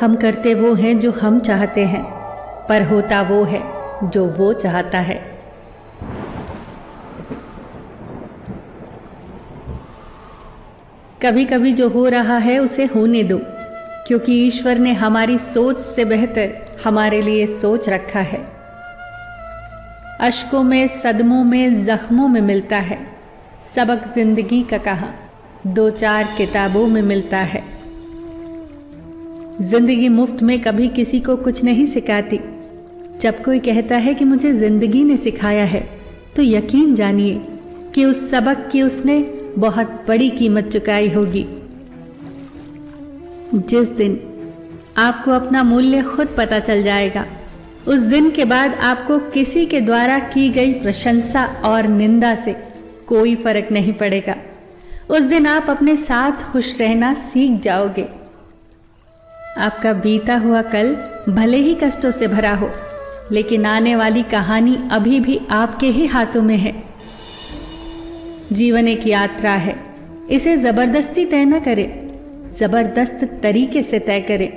हम करते वो हैं जो हम चाहते हैं, पर होता वो है जो वो चाहता है। कभी कभी जो हो रहा है उसे होने दो, क्योंकि ईश्वर ने हमारी सोच से बेहतर हमारे लिए सोच रखा है। अश्कों में, सदमों में, जख्मों में मिलता है सबक जिंदगी का, कहाँ 2-4 किताबों में मिलता है। जिंदगी मुफ्त में कभी किसी को कुछ नहीं सिखाती। जब कोई कहता है कि मुझे जिंदगी ने सिखाया है, तो यकीन जानिए कि उस सबक की उसने बहुत बड़ी कीमत चुकाई होगी। जिस दिन आपको अपना मूल्य खुद पता चल जाएगा, उस दिन के बाद आपको किसी के द्वारा की गई प्रशंसा और निंदा से कोई फर्क नहीं पड़ेगा। उस दिन आप अपने साथ खुश रहना सीख जाओगे। आपका बीता हुआ कल भले ही कष्टों से भरा हो, लेकिन आने वाली कहानी अभी भी आपके ही हाथों में है। जीवन एक यात्रा है, इसे जबरदस्ती तय न करें, जबरदस्त तरीके से तय करें।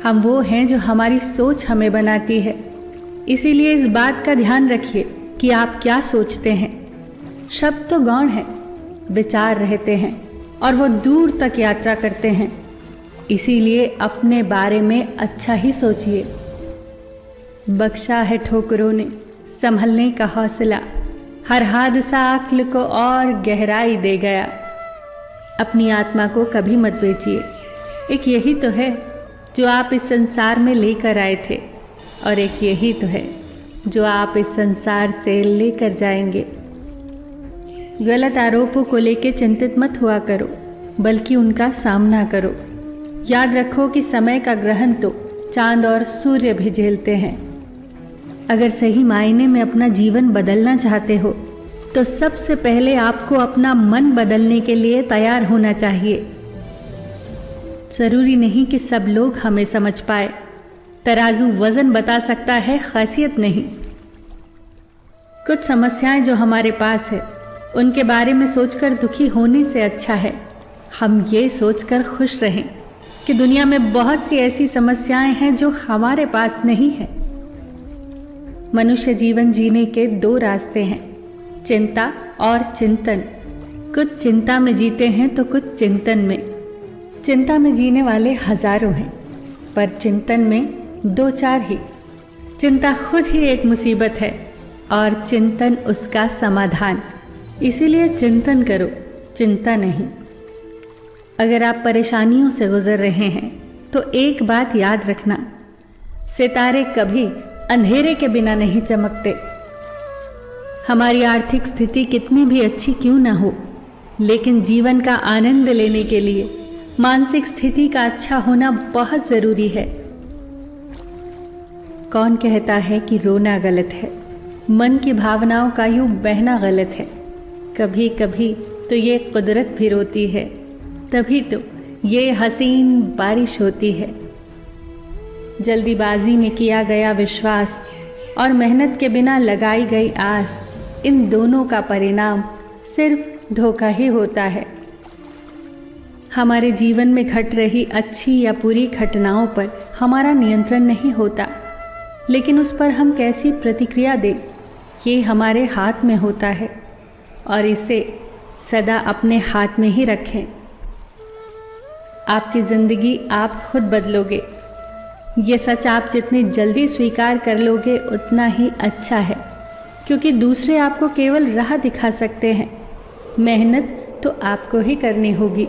हम वो हैं जो हमारी सोच हमें बनाती है, इसीलिए इस बात का ध्यान रखिए कि आप क्या सोचते हैं। शब्द तो गौण है, विचार रहते हैं और वो दूर तक यात्रा करते हैं। इसीलिए अपने बारे में अच्छा ही सोचिए। बख्शा है ठोकरों ने संभलने का हौसला, हर हादसा अक्ल को और गहराई दे गया। अपनी आत्मा को कभी मत बेचिए, एक यही तो है जो आप इस संसार में लेकर आए थे, और एक यही तो है जो आप इस संसार से लेकर जाएंगे। गलत आरोपों को लेकर चिंतित मत हुआ करो, बल्कि उनका सामना करो। याद रखो कि समय का ग्रहण तो चांद और सूर्य भी झेलते हैं। अगर सही मायने में अपना जीवन बदलना चाहते हो, तो सबसे पहले आपको अपना मन बदलने के लिए तैयार होना चाहिए। जरूरी नहीं कि सब लोग हमें समझ पाए। तराजू वजन बता सकता है, खासियत नहीं। कुछ समस्याएं जो हमारे पास है, उनके बारे में सोचकर दुखी होने से अच्छा है हम ये सोचकर खुश रहें कि दुनिया में बहुत सी ऐसी समस्याएं हैं जो हमारे पास नहीं है। मनुष्य जीवन जीने के 2 रास्ते हैं, चिंता और चिंतन। कुछ चिंता में जीते हैं तो कुछ चिंतन में। चिंता में जीने वाले हजारों हैं, पर चिंतन में 2-4 ही। चिंता खुद ही एक मुसीबत है और चिंतन उसका समाधान। इसीलिए चिंतन करो, चिंता नहीं। अगर आप परेशानियों से गुजर रहे हैं, तो एक बात याद रखना, सितारे कभी अंधेरे के बिना नहीं चमकते। हमारी आर्थिक स्थिति कितनी भी अच्छी क्यों ना हो, लेकिन जीवन का आनंद लेने के लिए मानसिक स्थिति का अच्छा होना बहुत जरूरी है। कौन कहता है कि रोना गलत है? मन की भावनाओं का यूं बहना गलत है। कभी कभी तो ये कुदरत भी रोती है, तभी तो ये हसीन बारिश होती है। जल्दीबाजी में किया गया विश्वास और मेहनत के बिना लगाई गई आस, इन दोनों का परिणाम सिर्फ धोखा ही होता है। हमारे जीवन में घट रही अच्छी या बुरी घटनाओं पर हमारा नियंत्रण नहीं होता, लेकिन उस पर हम कैसी प्रतिक्रिया दें, ये हमारे हाथ में होता है, और इसे सदा अपने हाथ में ही रखें। आपकी ज़िंदगी आप खुद बदलोगे। ये सच आप जितनी जल्दी स्वीकार कर लोगे उतना ही अच्छा है, क्योंकि दूसरे आपको केवल राह दिखा सकते हैं, मेहनत तो आपको ही करनी होगी।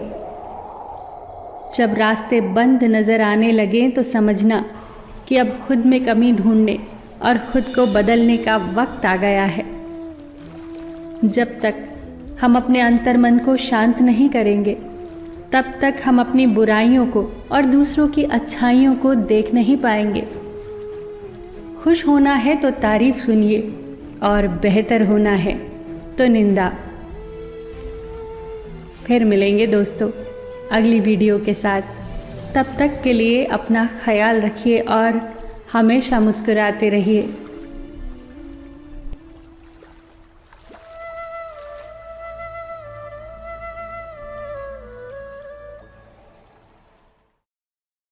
जब रास्ते बंद नज़र आने लगें तो समझना कि अब खुद में कमी ढूंढने और खुद को बदलने का वक्त आ गया है। जब तक हम अपने अंतर्मन को शांत नहीं करेंगे, तब तक हम अपनी बुराइयों को और दूसरों की अच्छाइयों को देख नहीं पाएंगे। खुश होना है तो तारीफ सुनिए, और बेहतर होना है तो निंदा। फिर मिलेंगे दोस्तों अगली वीडियो के साथ। तब तक के लिए अपना ख्याल रखिए और हमेशा मुस्कुराते रहिए।